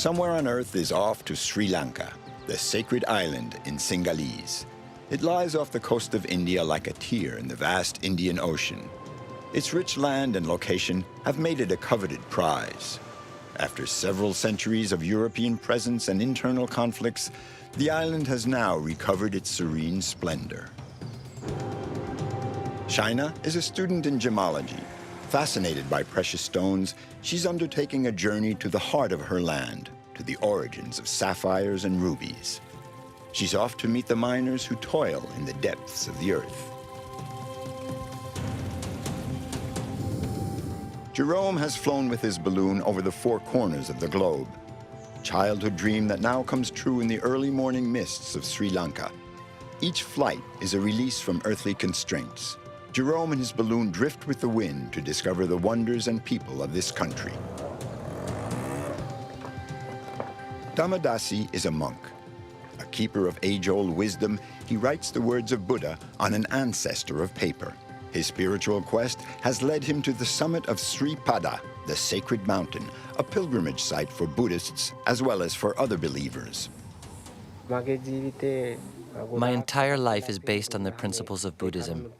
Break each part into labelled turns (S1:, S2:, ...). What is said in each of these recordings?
S1: Somewhere on Earth is off to Sri Lanka, the sacred island in Singhalese. It lies off the coast of India like a tear in the vast Indian Ocean. Its rich land and location have made it a coveted prize. After several centuries of European presence and internal conflicts, the island has now recovered its serene splendor. Shina is a student in gemology. Fascinated by precious stones, she's undertaking a journey to the heart of her land, to the origins of sapphires and rubies. She's off to meet the miners who toil in the depths of the earth. Jerome has flown with his balloon over the four corners of the globe. Childhood dream that now comes true in the early morning mists of Sri Lanka. Each flight is a release from earthly constraints. Jerome and his balloon drift with the wind to discover the wonders and people of this country. Dhammadasi is a monk. A keeper of age-old wisdom, he writes the words of Buddha on an ancestor of paper. His spiritual quest has led him to the summit of Sri Pada, the sacred mountain, a pilgrimage site for Buddhists as well as for other believers.
S2: My entire life is based on the principles of Buddhism.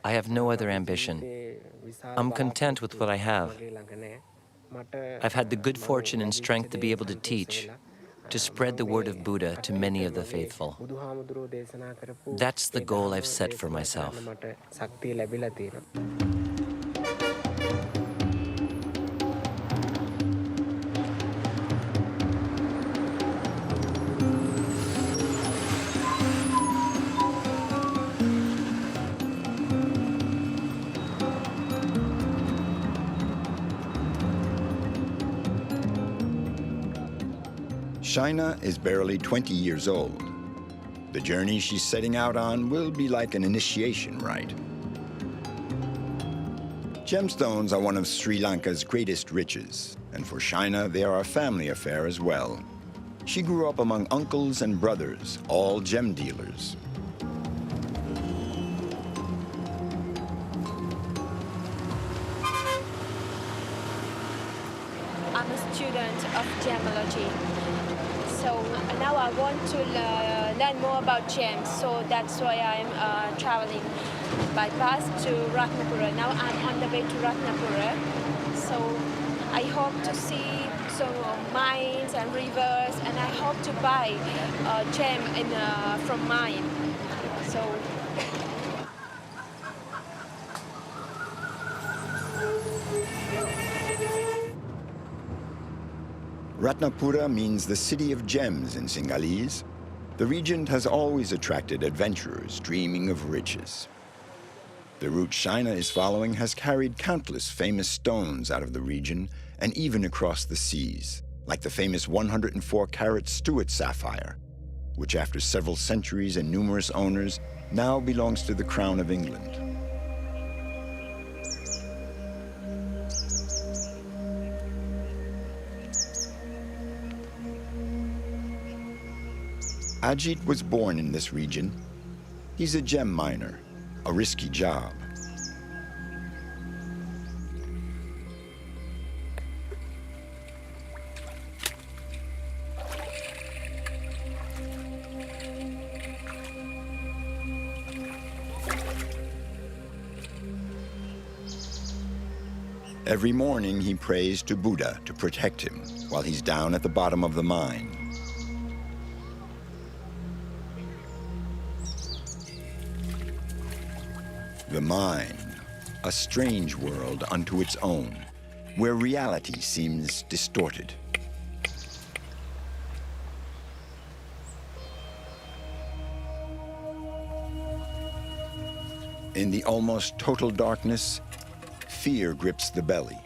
S2: I have no other ambition. I'm content with what I have. I've had the good fortune and strength to be able to teach, to spread the word of Buddha to many of the faithful. That's the goal I've set for myself.
S1: Shina is barely 20 years old. The journey she's setting out on will be like an initiation rite. Gemstones are one of Sri Lanka's greatest riches, and for Shina, they are a family affair as well. She grew up among uncles and brothers, all gem dealers.
S3: I'm a student of gemology. So now I want to learn more about gems, so that's why I'm traveling by bus to Ratnapura. Now I'm on the way to Ratnapura, so I hope to see some mines and rivers, and I hope to buy a gem from mine. So.
S1: Ratnapura means the city of gems in Singhalese. The region has always attracted adventurers dreaming of riches. The route Shina is following has carried countless famous stones out of the region and even across the seas, like the famous 104-carat Stuart sapphire, which after several centuries and numerous owners now belongs to the Crown of England. Ajit was born in this region. He's a gem miner, a risky job. Every morning he prays to Buddha to protect him while he's down at the bottom of the mine. The mine, a strange world unto its own, where reality seems distorted. In the almost total darkness, fear grips the belly.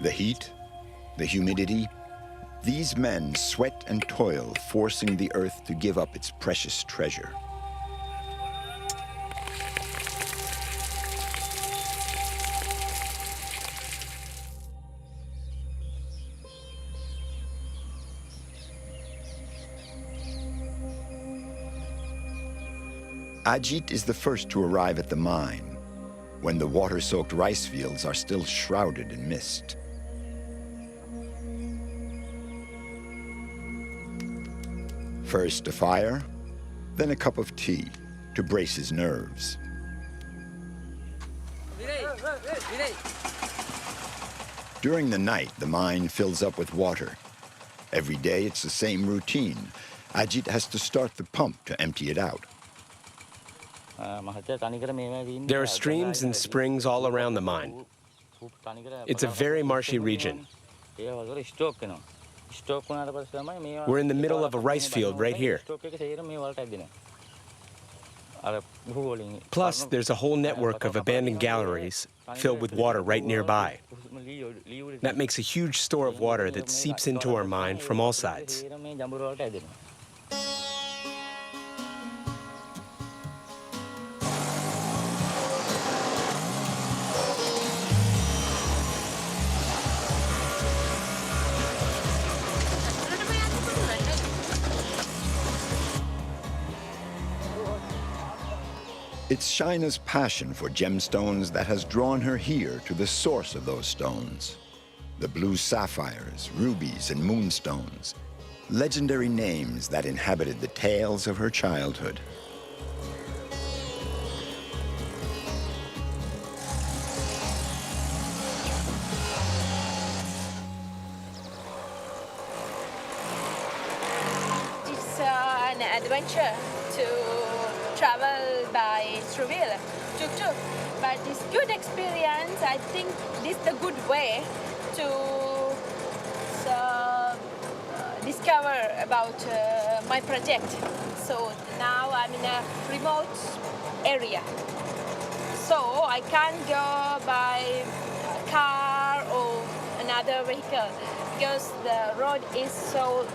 S1: The heat, the humidity, these men sweat and toil, forcing the earth to give up its precious treasure. Ajit is the first to arrive at the mine, when the water-soaked rice fields are still shrouded in mist. First a fire, then a cup of tea to brace his nerves. During the night, the mine fills up with water. Every day, it's the same routine. Ajit has to start the pump to empty it out.
S4: There are streams and springs all around the mine. It's a very marshy region. We're in the middle of a rice field right here. Plus, there's a whole network of abandoned galleries filled with water right nearby. That makes a huge store of water that seeps into our mine from all sides.
S1: It's Shina's passion for gemstones that has drawn her here to the source of those stones. The blue sapphires, rubies, and moonstones, legendary names that inhabited the tales of her childhood.
S3: It's an adventure to travel by three-wheel, tuk-tuk. But it's good experience. I think this is the good way to discover about my project. So now I'm in a remote area. So I can't go by car or another vehicle because the road is so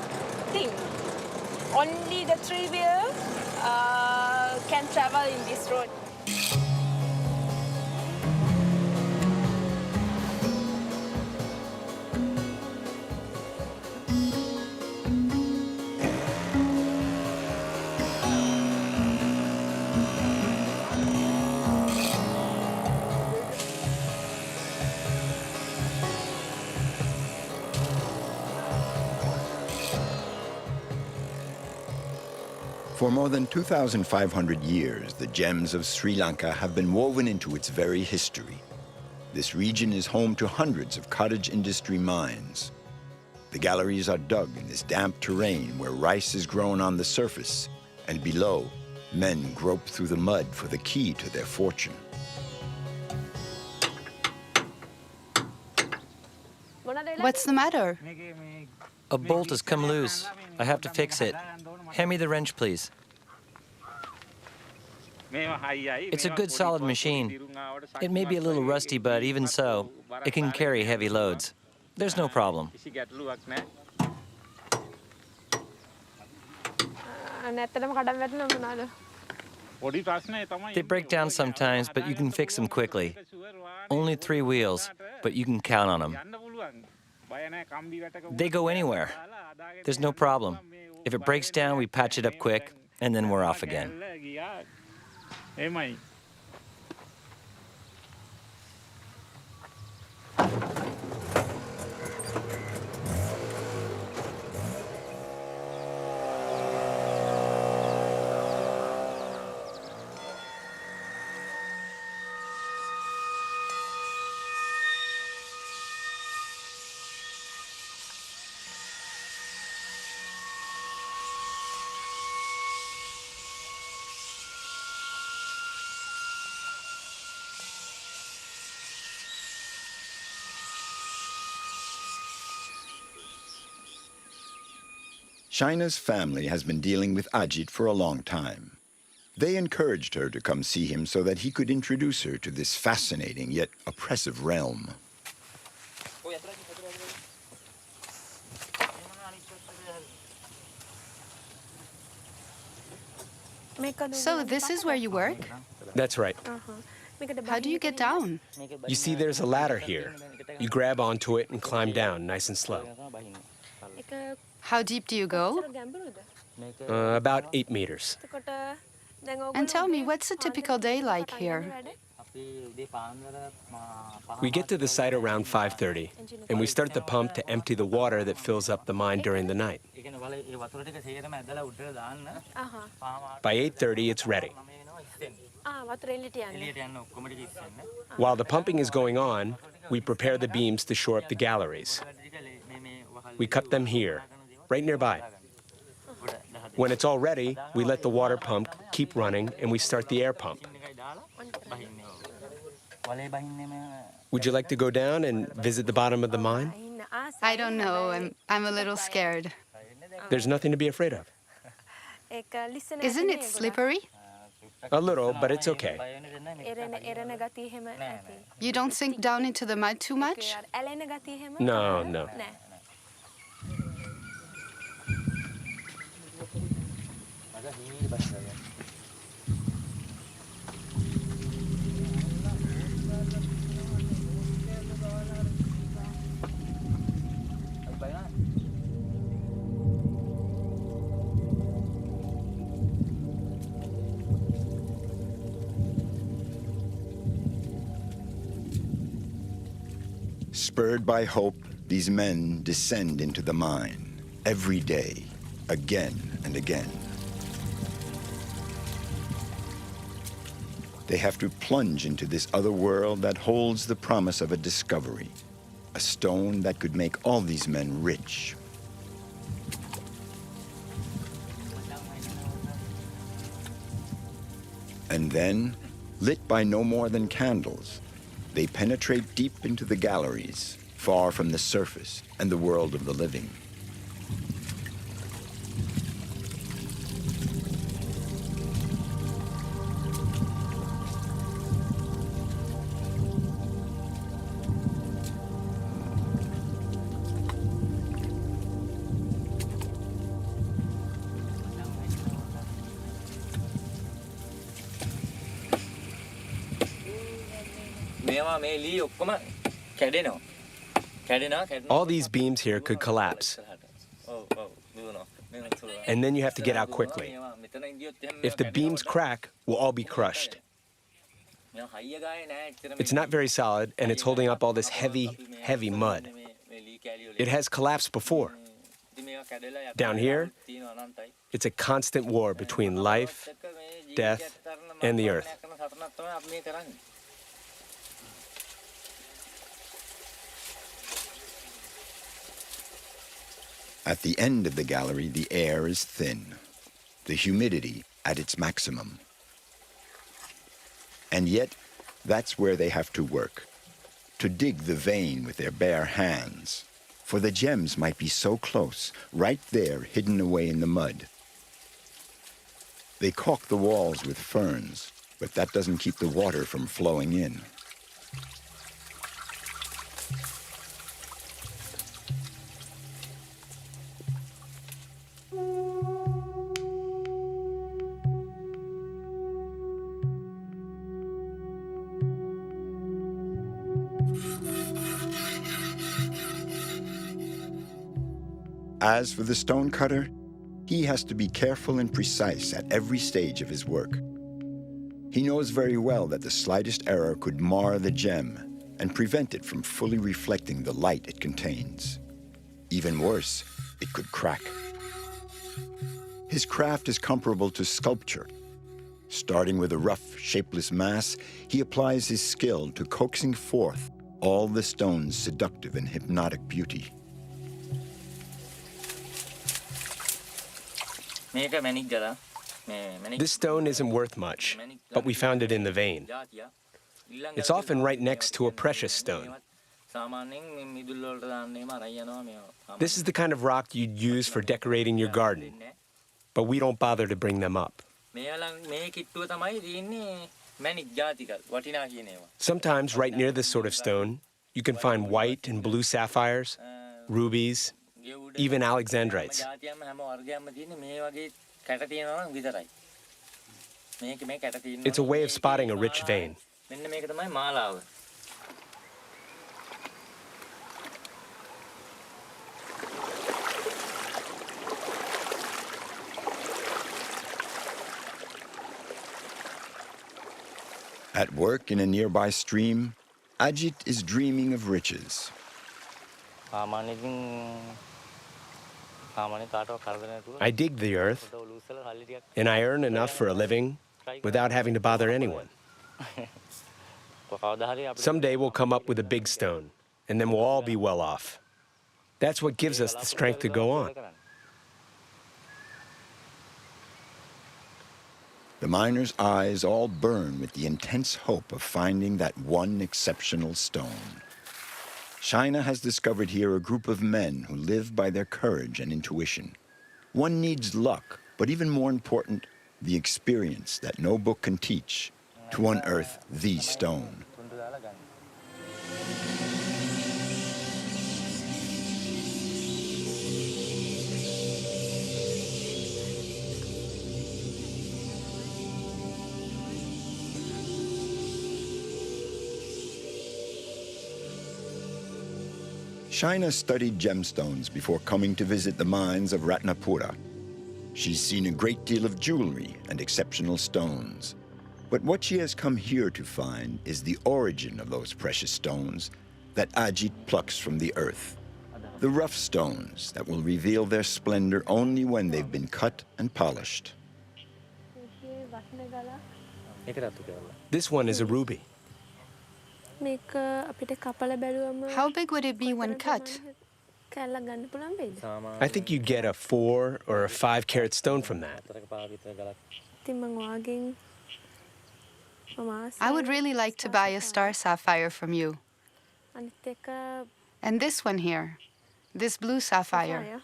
S3: thin. Only the three-wheel can travel in this road.
S1: For more than 2,500 years, the gems of Sri Lanka have been woven into its very history. This region is home to hundreds of cottage industry mines. The galleries are dug in this damp terrain where rice is grown on the surface, and below, men grope through the mud for the key to their fortune.
S5: What's the matter?
S2: A bolt has come loose. I have to fix it. Hand me the wrench, please. It's a good solid machine. It may be a little rusty, but even so, it can carry heavy loads. There's no problem. They break down sometimes, but you can fix them quickly. Only 3 wheels, but you can count on them. They go anywhere. There's no problem. If it breaks down, we patch it up quick, and then we're off again.
S1: Shina's family has been dealing with Ajit for a long time. They encouraged her to come see him so that he could introduce her to this fascinating yet oppressive realm.
S5: So this is where you work?
S4: That's right.
S5: How do you get down?
S4: You see, there's a ladder here. You grab onto it and climb down, nice and slow.
S5: How deep do you go?
S4: About 8 meters.
S5: And tell me, what's a typical day like here?
S4: We get to the site around 5:30, and we start the pump to empty the water that fills up the mine during the night. By 8:30, it's ready. While the pumping is going on, we prepare the beams to shore up the galleries. We cut them here, right nearby. When it's all ready, we let the water pump keep running and we start the air pump. Would you like to go down and visit the bottom of the mine?
S5: I don't know. I'm a little scared.
S4: There's nothing to be afraid of.
S5: Isn't it slippery?
S4: A little, but it's okay.
S5: You don't sink down into the mud too much?
S4: No, no.
S1: Spurred by hope, these men descend into the mine every day, again and again. They have to plunge into this other world that holds the promise of a discovery, a stone that could make all these men rich. And then, lit by no more than candles, they penetrate deep into the galleries, far from the surface and the world of the living.
S4: All these beams here could collapse. And then you have to get out quickly. If the beams crack, we'll all be crushed. It's not very solid, and it's holding up all this heavy, heavy mud. It has collapsed before. Down here, it's a constant war between life, death, and the earth.
S1: At the end of the gallery, the air is thin, the humidity at its maximum. And yet, that's where they have to work, to dig the vein with their bare hands, for the gems might be so close, right there, hidden away in the mud. They caulk the walls with ferns, but that doesn't keep the water from flowing in. As for the stonecutter, he has to be careful and precise at every stage of his work. He knows very well that the slightest error could mar the gem and prevent it from fully reflecting the light it contains. Even worse, it could crack. His craft is comparable to sculpture. Starting with a rough, shapeless mass, he applies his skill to coaxing forth all the stone's seductive and hypnotic beauty.
S4: This stone isn't worth much, but we found it in the vein. It's often right next to a precious stone. This is the kind of rock you'd use for decorating your garden, but we don't bother to bring them up. Sometimes right near this sort of stone, you can find white and blue sapphires, rubies, even alexandrites. It's a way of spotting a rich vein.
S1: At work in a nearby stream, Ajit is dreaming of riches.
S4: I dig the earth, and I earn enough for a living without having to bother anyone. Someday we'll come up with a big stone, and then we'll all be well off. That's what gives us the strength to go on.
S1: The miner's eyes all burn with the intense hope of finding that one exceptional stone. Shina has discovered here a group of men who live by their courage and intuition. One needs luck, but even more important, the experience that no book can teach to unearth the stone. Shina studied gemstones before coming to visit the mines of Ratnapura. She's seen a great deal of jewelry and exceptional stones. But what she has come here to find is the origin of those precious stones that Ajit plucks from the earth. The rough stones that will reveal their splendor only when they've been cut and polished.
S4: This one is a ruby.
S5: How big would it be when cut?
S4: I think you get a 4 or a 5 carat stone from that.
S5: I would really like to buy a star sapphire from you. And this one here, this blue sapphire.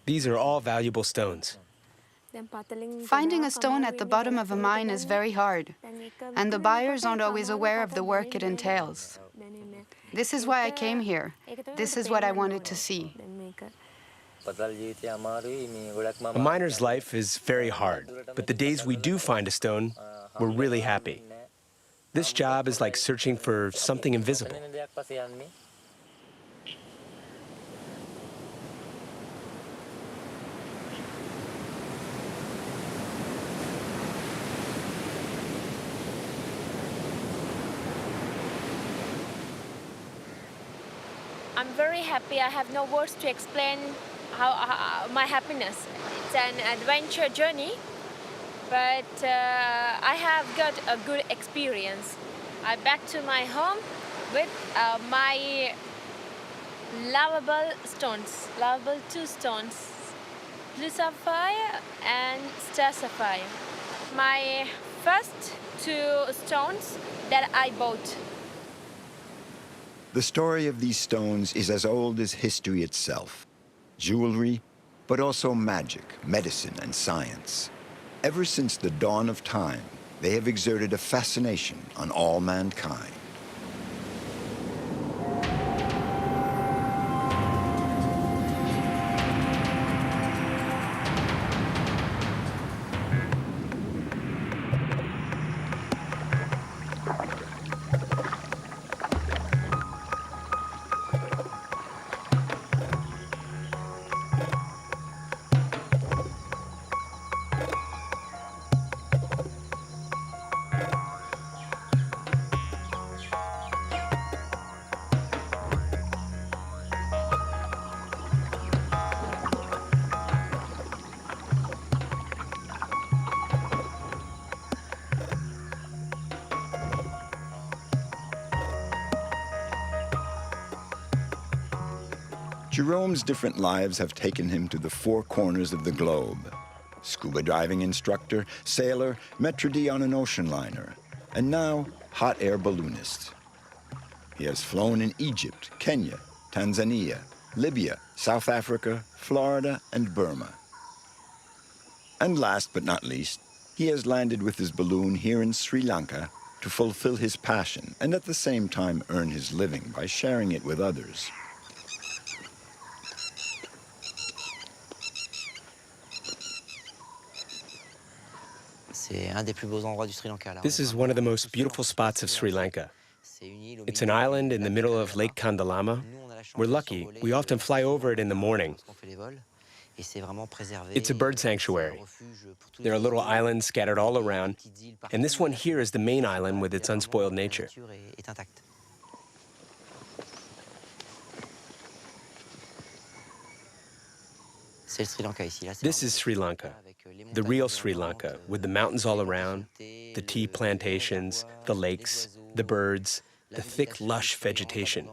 S4: These are all valuable stones.
S5: Finding a stone at the bottom of a mine is very hard, and the buyers aren't always aware of the work it entails. This is why I came here. This is what I wanted to see.
S4: A miner's life is very hard, but the days we do find a stone, we're really happy. This job is like searching for something invisible.
S3: I'm very happy. I have no words to explain how my happiness. It's an adventure journey, but I have got a good experience. I'm back to my home with my lovable stones, lovable 2 stones, blue sapphire and star sapphire. My first 2 stones that I bought.
S1: The story of these stones is as old as history itself. Jewelry, but also magic, medicine, and science. Ever since the dawn of time, they have exerted a fascination on all mankind. Jerome's different lives have taken him to the 4 corners of the globe. Scuba diving instructor, sailor, maître d' on an ocean liner, and now hot air balloonist. He has flown in Egypt, Kenya, Tanzania, Libya, South Africa, Florida, and Burma. And last but not least, he has landed with his balloon here in Sri Lanka to fulfill his passion and at the same time earn his living by sharing it with others.
S4: This is one of the most beautiful spots of Sri Lanka. It's an island in the middle of Lake Kandalama. We're lucky. We often fly over it in the morning. It's a bird sanctuary. There are little islands scattered all around, and this one here is the main island with its unspoiled nature. This is Sri Lanka, the real Sri Lanka, with the mountains all around, the tea plantations, the lakes, the birds, the thick, lush vegetation.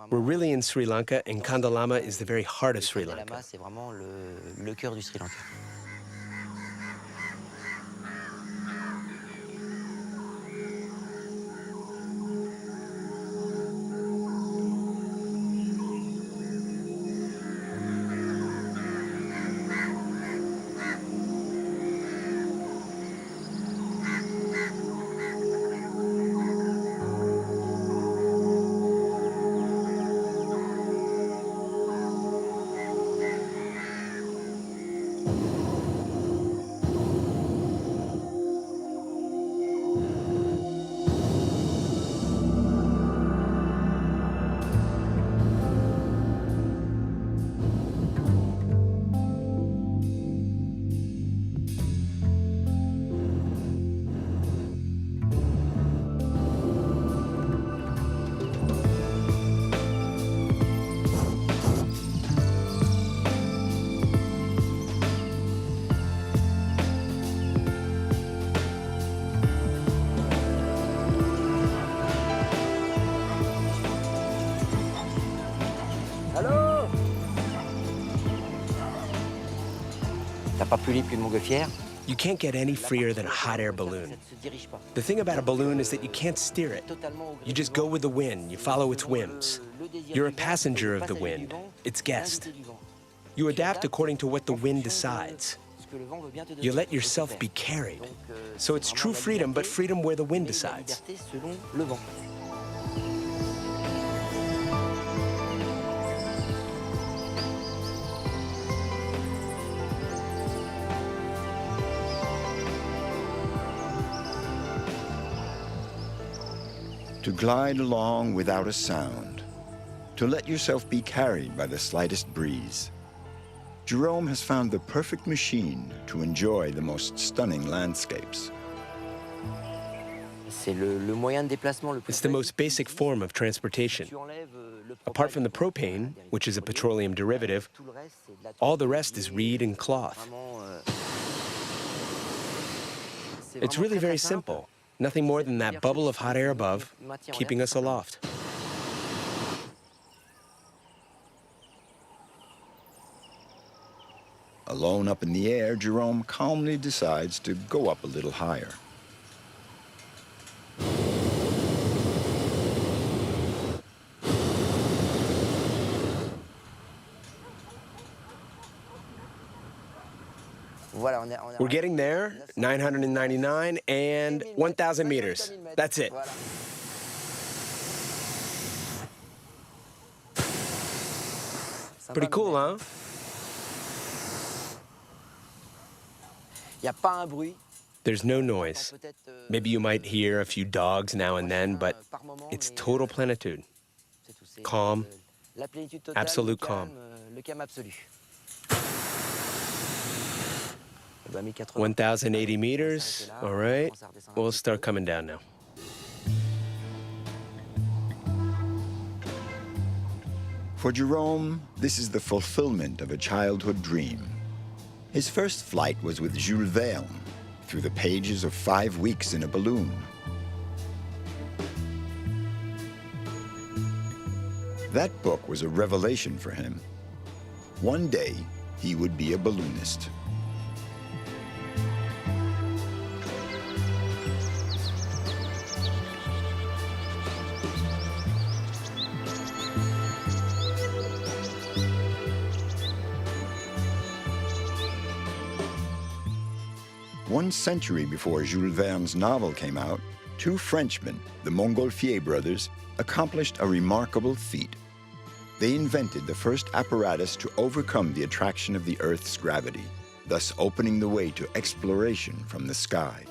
S4: We're really in Sri Lanka, and Kandalama is the very heart of Sri Lanka. You can't get any freer than a hot air balloon. The thing about a balloon is that you can't steer it. You just go with the wind, you follow its whims. You're a passenger of the wind, its guest. You adapt according to what the wind decides. You let yourself be carried. So it's true freedom, but freedom where the wind decides.
S1: To glide along without a sound, to let yourself be carried by the slightest breeze. Jerome has found the perfect machine to enjoy the most stunning landscapes.
S4: It's the most basic form of transportation. Apart from the propane, which is a petroleum derivative, all the rest is reed and cloth. It's really very simple. Nothing more than that bubble of hot air above, keeping us aloft.
S1: Alone up in the air, Jerome calmly decides to go up a little higher.
S4: We're getting there, 999 and 1,000 meters. That's it. Pretty cool, huh? There's no noise. Maybe you might hear a few dogs now and then, but it's total plenitude. Calm, absolute calm. 1,080 meters. All right, we'll start coming down now.
S1: For Jerome, this is the fulfillment of a childhood dream. His first flight was with Jules Verne, through the pages of 5 weeks in a balloon. That book was a revelation for him. One day, he would be a balloonist. One century before Jules Verne's novel came out, 2 Frenchmen, the Montgolfier brothers, accomplished a remarkable feat. They invented the first apparatus to overcome the attraction of the Earth's gravity, thus opening the way to exploration from the sky.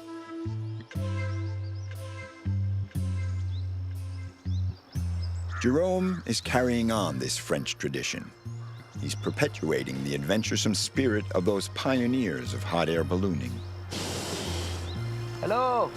S1: Jerome is carrying on this French tradition. he's perpetuating the adventuresome spirit of those pioneers of hot air ballooning.
S6: Hello.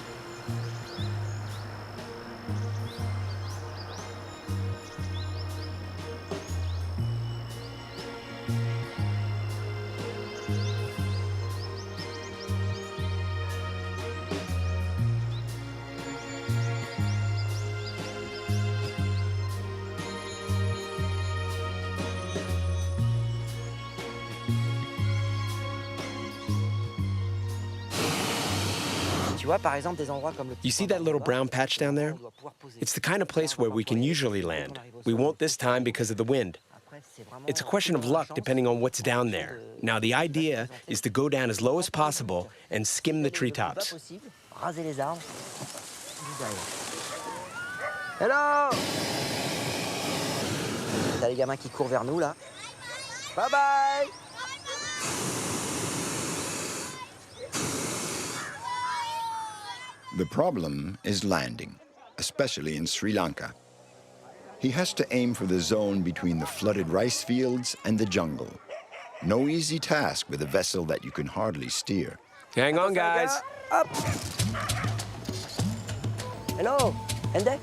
S4: You see that little brown patch down there? It's the kind of place where we can usually land. We won't this time because of the wind. It's a question of luck depending on what's down there. Now, the idea is to go down as low as possible and skim the treetops.
S6: Hello. T'as les gamins qui courent vers nous là. Bye bye.
S1: The problem is landing, especially in Sri Lanka. He has to aim for the zone between the flooded rice fields and the jungle. No easy task with a vessel that you can hardly steer.
S4: Hang on, guys.
S6: Up. Hello. Ende?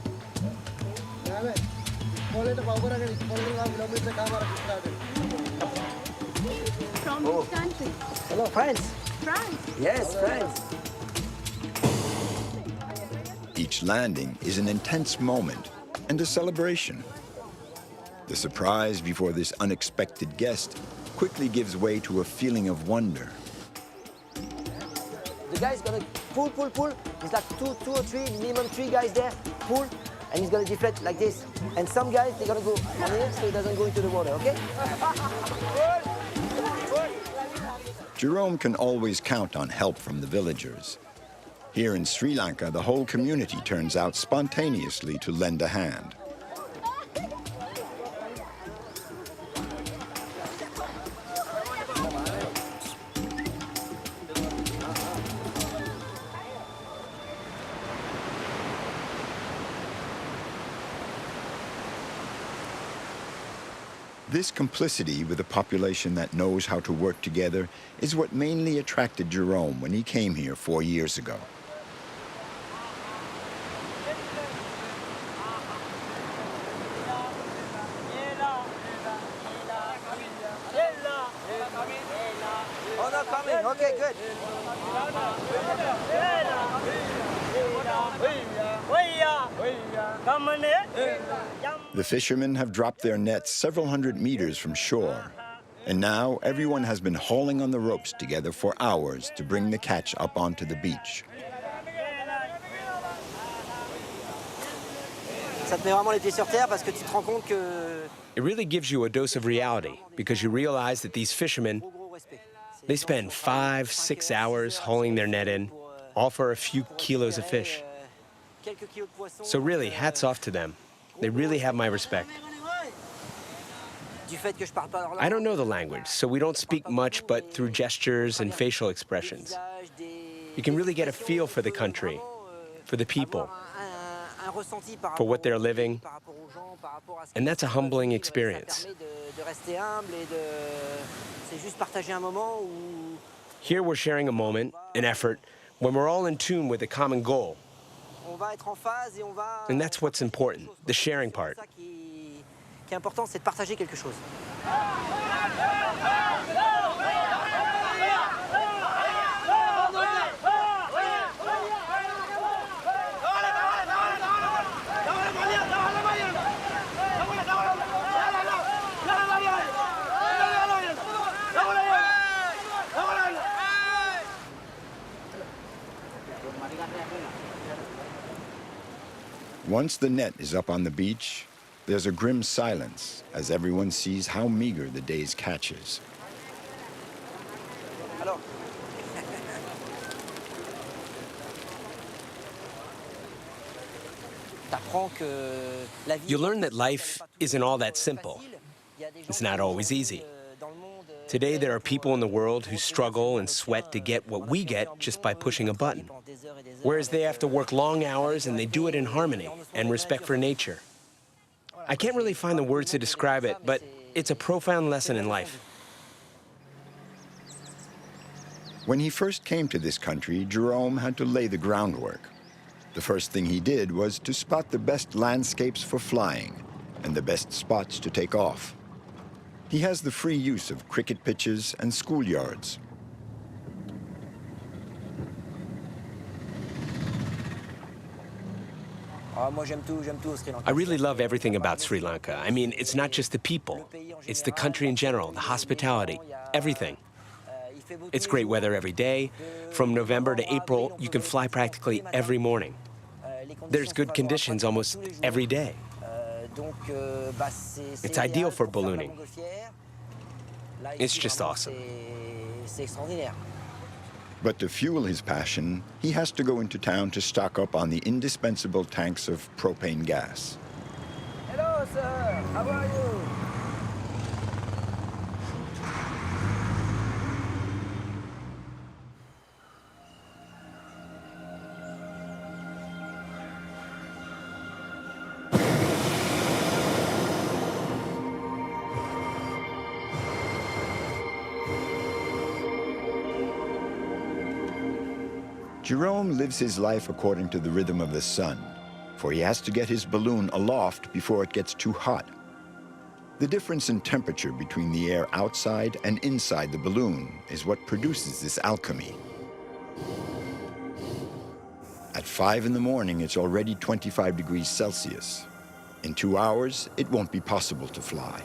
S5: From which country?
S6: Hello, France.
S5: France.
S6: Yes, France.
S1: Each landing is an intense moment and a celebration. The surprise before this unexpected guest quickly gives way to a feeling of wonder.
S6: The guy's gonna pull. There's like two or three, minimum 3 guys there. Pull, and he's gonna deflect like this. And some guys, they're gonna go on here so it doesn't go into the water, okay?
S1: Jerome can always count on help from the villagers. Here in Sri Lanka, the whole community turns out spontaneously to lend a hand. This complicity with a population that knows how to work together is what mainly attracted Jerome when he came here 4 years ago.
S6: Oh, no, coming. Okay, good.
S1: The fishermen have dropped their nets several hundred meters from shore, and now everyone has been hauling on the ropes together for hours to bring the catch up onto the beach.
S6: Ça te met vraiment les pieds sur terre parce que tu te rends compte que...
S4: It really gives you a dose of reality because you realize that these fishermen, they spend 5-6 hours hauling their net in, all for a few kilos of fish. So really, hats off to them. They really have my respect. I don't know the language, so we don't speak much but through gestures and facial expressions. You can really get a feel for the country, for the people, for what they're living, and that's a humbling experience. Here we're sharing a moment, an effort, when we're all in tune with a common goal. And that's what's important, the sharing part.
S1: Once the net is up on the beach, there's a grim silence as everyone sees how meager the day's catch is.
S4: You learn that life isn't all that simple. It's not always easy. Today, there are people in the world who struggle and sweat to get what we get just by pushing a button. Whereas they have to work long hours and they do it in harmony and respect for nature. I can't really find the words to describe it, but It's a profound lesson in life.
S1: When he first came to this country, Jerome had to lay the groundwork. The first thing he did was to spot the best landscapes for flying and the best spots to take off. He has the free use of cricket pitches and schoolyards.
S4: I really love everything about Sri Lanka. I mean, it's not just the people. It's the country in general, the hospitality, everything. It's great weather every day. From November to April, you can fly practically every morning. There's good conditions almost every day. It's ideal for ballooning. It's just awesome.
S1: But to fuel his passion, he has to go into town to stock up on the indispensable tanks of propane gas.
S6: Hello, sir. How are you?
S1: Jerome lives his life according to the rhythm of the sun, for he has to get his balloon aloft before it gets too hot. The difference in temperature between the air outside and inside the balloon is what produces this alchemy. At 5 in the morning, it's already 25 degrees Celsius. In 2 hours, it won't be possible to fly.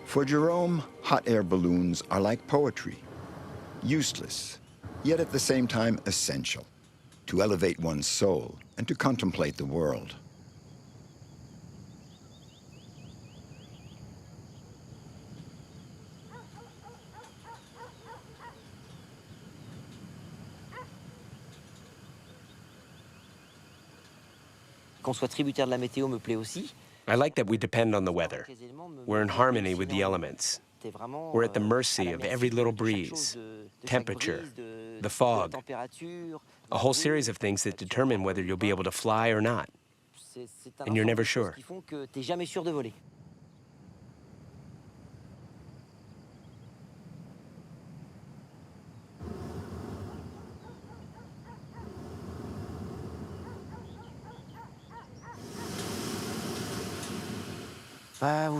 S1: For Jerome, hot air balloons are like poetry, useless, yet at the same time essential, to elevate one's soul and to contemplate the world.
S6: Qu'on soit tributaire de la météo me plaît aussi.
S4: I like that we depend on the weather. We're in harmony with the elements. We're at the mercy of every little breeze, temperature, the fog, a whole series of things that determine whether you'll be able to fly or not. And you're never sure.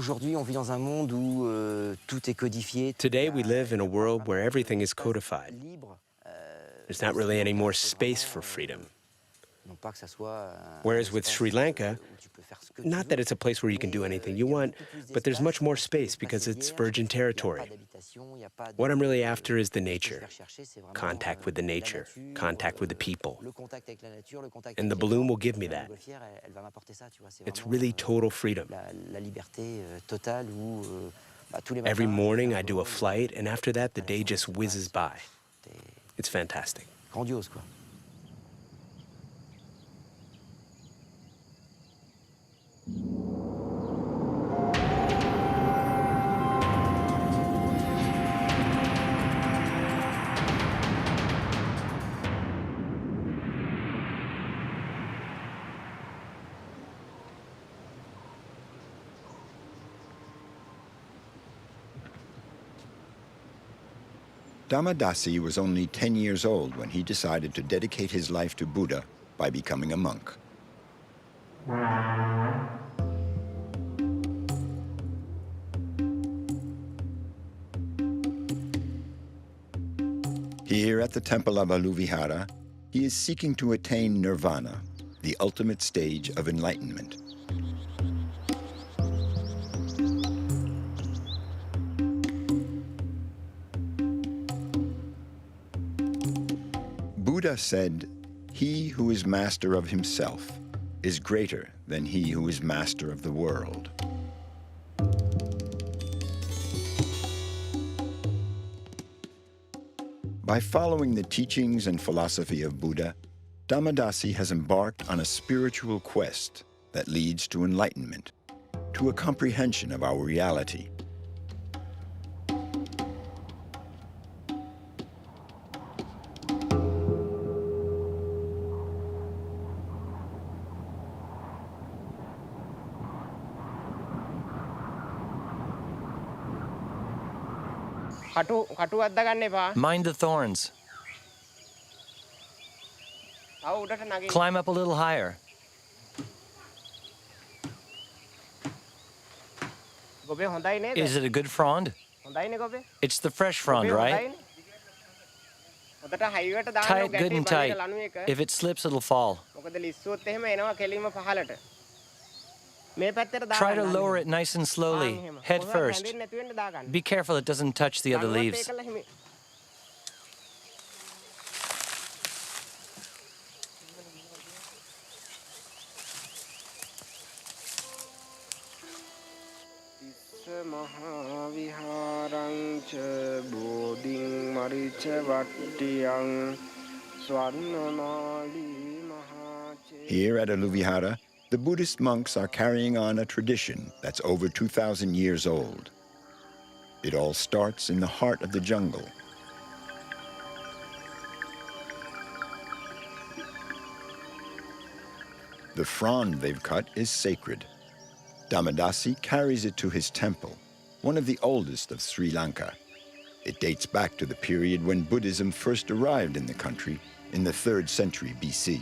S6: Aujourd'hui, on vit dans un monde où tout est codifié.
S4: Today, we live in a world where everything is codified. There's not really any more space for freedom. Whereas with Sri Lanka, not that it's a place where you can do anything you want, but there's much more space because it's virgin territory. What I'm really after is the nature, contact with the nature, contact with the people. And the balloon will give me that. It's really total freedom. Every morning I do a flight, and after that the day just whizzes by. It's fantastic.
S6: Grandiose, quoi.
S1: Damadasi was only 10 years old when he decided to dedicate his life to Buddha by becoming a monk. Here at the temple of Aluvihara, he is seeking to attain nirvana, the ultimate stage of enlightenment. Buddha said, "He who is master of himself is greater than he who is master of the world." By following the teachings and philosophy of Buddha, Dhammadasi has embarked on a spiritual quest that leads to enlightenment, to a comprehension of our reality.
S2: Mind the thorns. Climb up a little higher. Is it a good frond? It's the fresh frond, right? Tie it good and tight. If it slips, it'll fall. Try to lower it nice and slowly, head first. Be careful it doesn't touch the other leaves.
S1: Here at Aluvihara, the Buddhist monks are carrying on a tradition that's over 2,000 years old. It all starts in the heart of the jungle. The frond they've cut is sacred. Dhammadasi carries it to his temple, one of the oldest of Sri Lanka. It dates back to the period when Buddhism first arrived in the country in the 3rd century BC.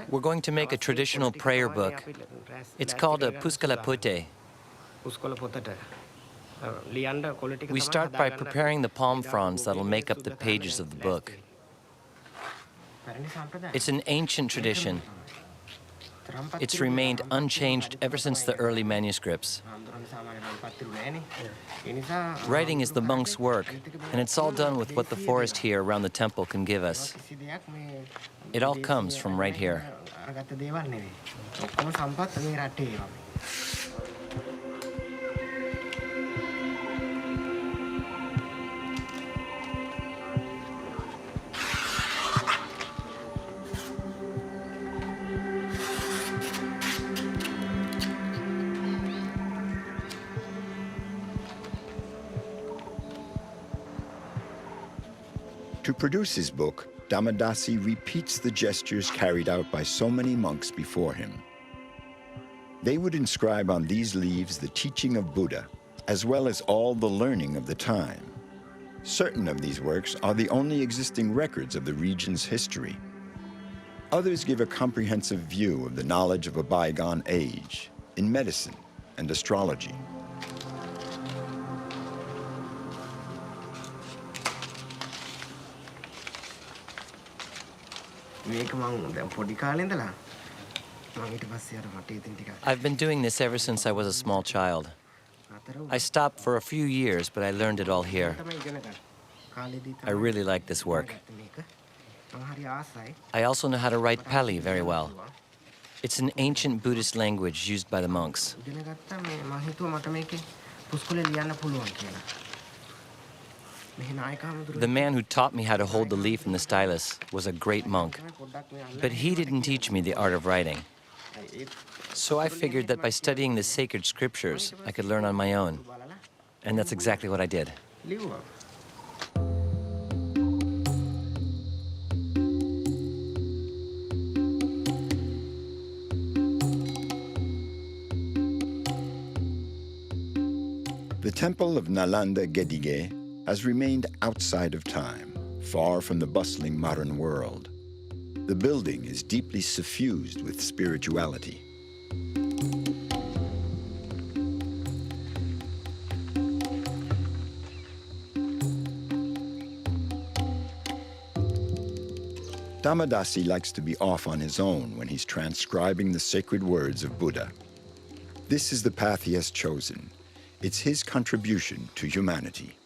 S2: We're going to make a traditional prayer book. It's called a Puskalapute. We start by preparing the palm fronds that'll make up the pages of the book. It's an ancient tradition. It's remained unchanged ever since the early manuscripts. Writing is the monk's work, and it's all done with what the forest here around the temple can give us. It all comes from right here.
S1: To produce his book, Dhammadasi repeats the gestures carried out by so many monks before him. They would inscribe on these leaves the teaching of Buddha, as well as all the learning of the time. Certain of these works are the only existing records of the region's history. Others give a comprehensive view of the knowledge of a bygone age, in medicine and astrology.
S2: I've been doing this ever since I was a small child. I stopped for a few years, but I learned it all here. I really like this work. I also know how to write Pali very well. It's an ancient Buddhist language used by the monks. The man who taught me how to hold the leaf and the stylus was a great monk, but he didn't teach me the art of writing. So I figured that by studying the sacred scriptures, I could learn on my own. And that's exactly what I did.
S1: The temple of Nalanda Gedige has remained outside of time, far from the bustling modern world. The building is deeply suffused with spirituality. Damadasi likes to be off on his own when he's transcribing the sacred words of Buddha. This is the path he has chosen. It's his contribution to humanity.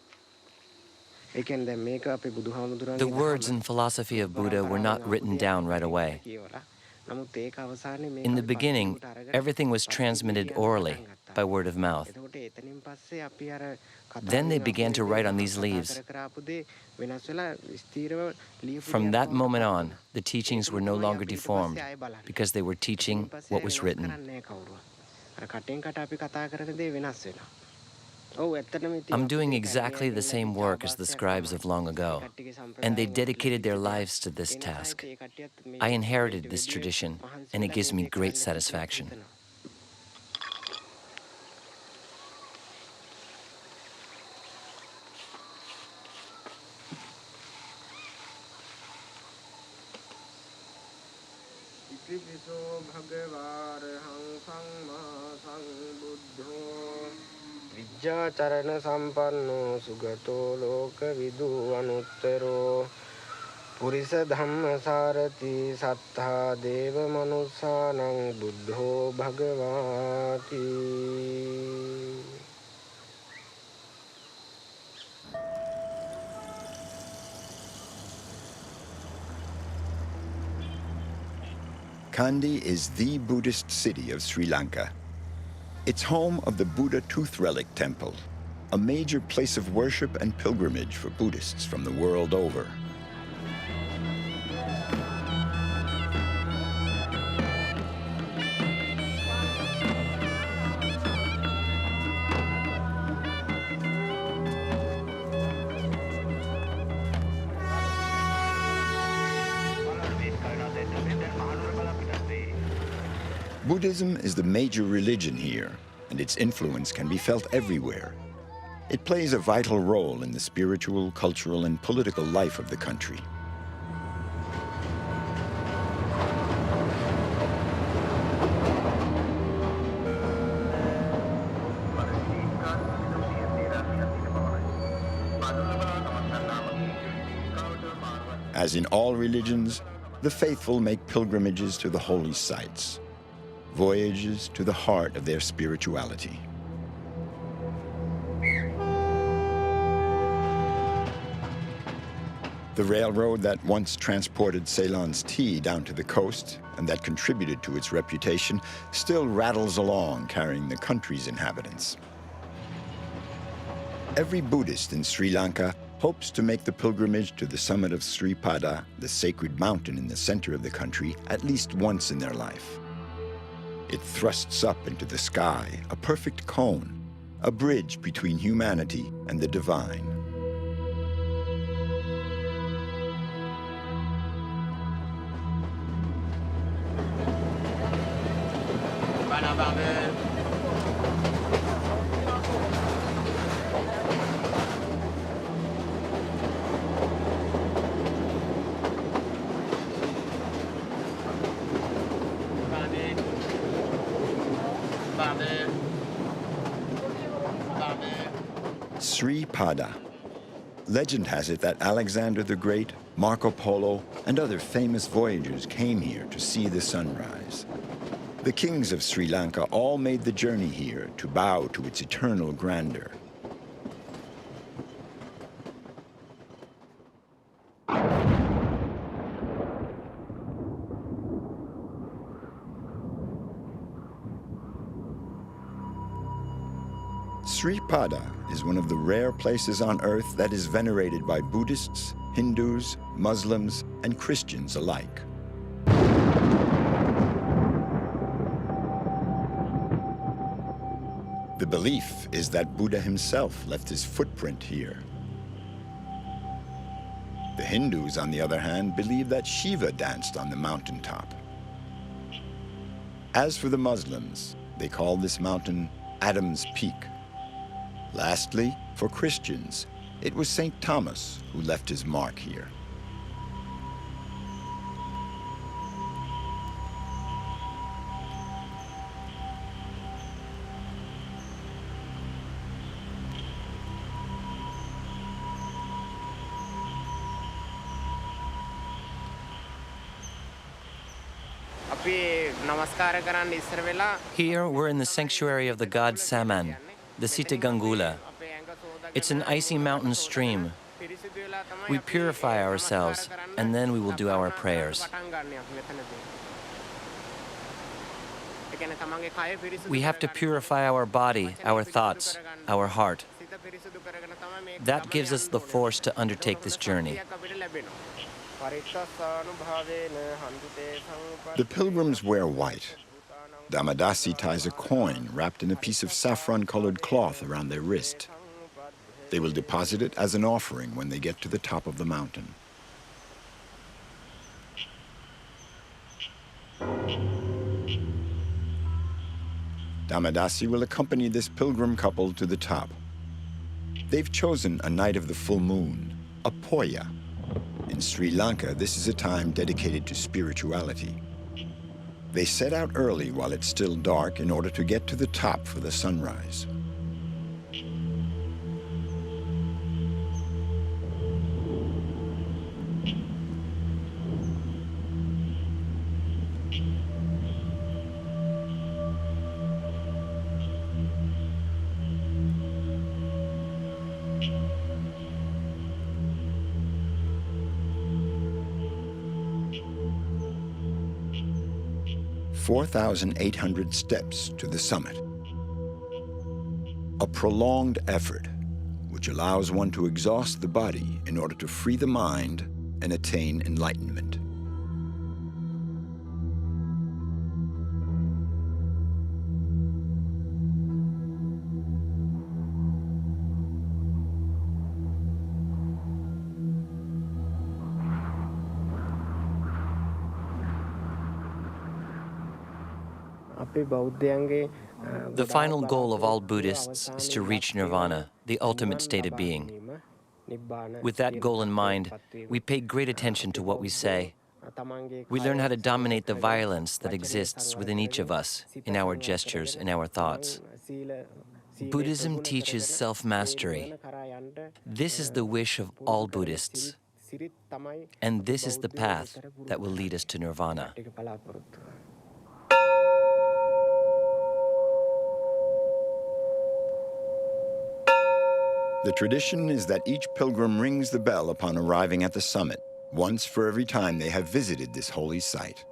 S2: The words and philosophy of Buddha were not written down right away. In the beginning, everything was transmitted orally, by word of mouth. Then they began to write on these leaves. From that moment on, the teachings were no longer deformed, because they were teaching what was written. I'm doing exactly the same work as the scribes of long ago, and they dedicated their lives to this task. I inherited this tradition, and it gives me great satisfaction.
S7: Charana sampanno sugato loka vidu anuttaro purisa dhamma sarati sattha deva manusanang buddho bhagavati.
S1: Kandy is the Buddhist city of Sri Lanka. It's home of the Buddha Tooth Relic Temple, a major place of worship and pilgrimage for Buddhists from the world over. Buddhism is the major religion here, and its influence can be felt everywhere. It plays a vital role in the spiritual, cultural, and political life of the country. As in all religions, the faithful make pilgrimages to the holy sites, voyages to the heart of their spirituality. The railroad that once transported Ceylon's tea down to the coast and that contributed to its reputation still rattles along carrying the country's inhabitants. Every Buddhist in Sri Lanka hopes to make the pilgrimage to the summit of Sri Pada, the sacred mountain in the center of the country, at least once in their life. It thrusts up into the sky, a perfect cone, a bridge between humanity and the divine. Sri Pada. Legend has it that Alexander the Great, Marco Polo, and other famous voyagers came here to see the sunrise. The kings of Sri Lanka all made the journey here to bow to its eternal grandeur. Sri Pada is one of the rare places on earth that is venerated by Buddhists, Hindus, Muslims, and Christians alike. The belief is that Buddha himself left his footprint here. The Hindus, on the other hand, believe that Shiva danced on the mountaintop. As for the Muslims, they call this mountain Adam's Peak. Lastly, for Christians, it was St. Thomas who left his mark here.
S2: Here, we're in the sanctuary of the god Saman, the Sita Gangula. It's an icy mountain stream. We purify ourselves, and then we will do our prayers. We have to purify our body, our thoughts, our heart. That gives us the force to undertake this journey.
S1: The pilgrims wear white. Damadasi ties a coin wrapped in a piece of saffron-colored cloth around their wrist. They will deposit it as an offering when they get to the top of the mountain. Damadasi will accompany this pilgrim couple to the top. They've chosen a night of the full moon, a poya. In Sri Lanka, this is a time dedicated to spirituality. They set out early while it's still dark in order to get to the top for the sunrise. "4,800 steps to the summit. A prolonged effort, which allows one to exhaust the body in order to free the mind and attain enlightenment."
S2: The final goal of all Buddhists is to reach nirvana, the ultimate state of being. With that goal in mind, we pay great attention to what we say. We learn how to dominate the violence that exists within each of us, in our gestures, in our thoughts. Buddhism teaches self-mastery. This is the wish of all Buddhists. And this is the path that will lead us to nirvana.
S1: The tradition is that each pilgrim rings the bell upon arriving at the summit, once for every time they have visited this holy site.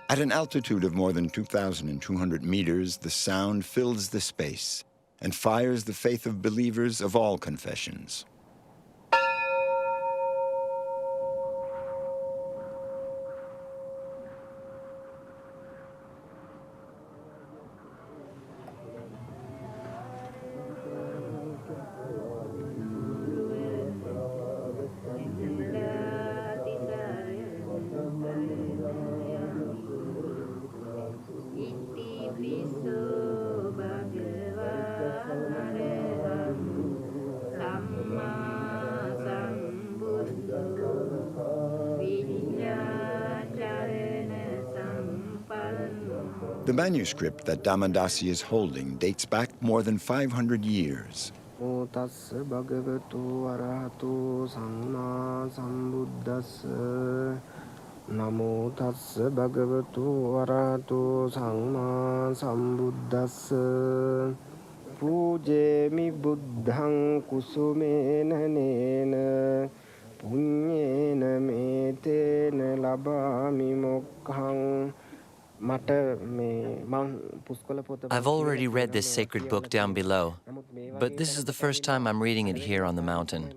S1: At an altitude of more than 2,200 meters, the sound fills the space and fires the faith of believers of all confessions. The manuscript that Damadasi is holding dates back more than 500 years.
S7: Namo tassa bhagavato arahato samma sambuddhassa. Namo tassa bhagavato arahato samma sambuddhassa. Pujemi buddhang kusumena nena punyena metena labami mokkhaṃ.
S2: I've already read this sacred book down below, but this is the first time I'm reading it here on the mountain,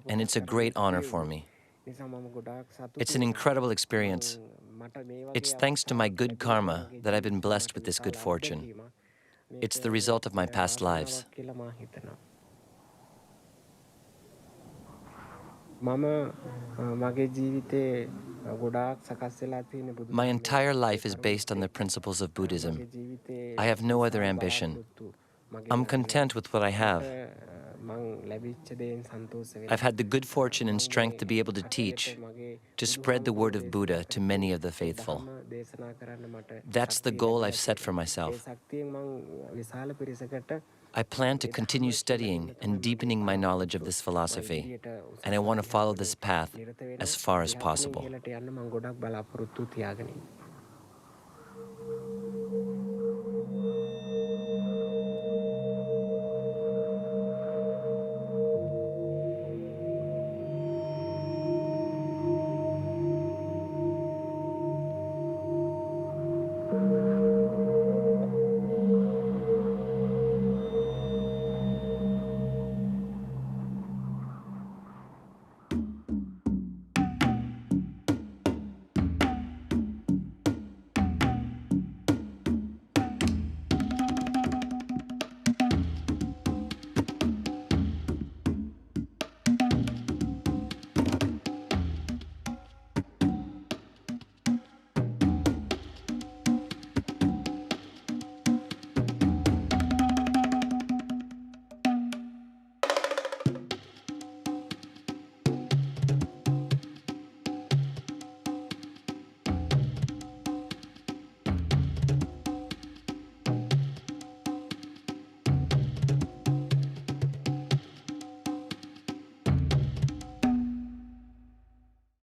S2: and it's a great honor for me. It's an incredible experience. It's thanks to my good karma that I've been blessed with this good fortune. It's the result of my past lives. My entire life is based on the principles of Buddhism. I have no other ambition. I'm content with what I have. I've had the good fortune and strength to be able to teach, to spread the word of Buddha to many of the faithful. That's the goal I've set for myself. I plan to continue studying and deepening my knowledge of this philosophy, and I want to follow this path as far as possible.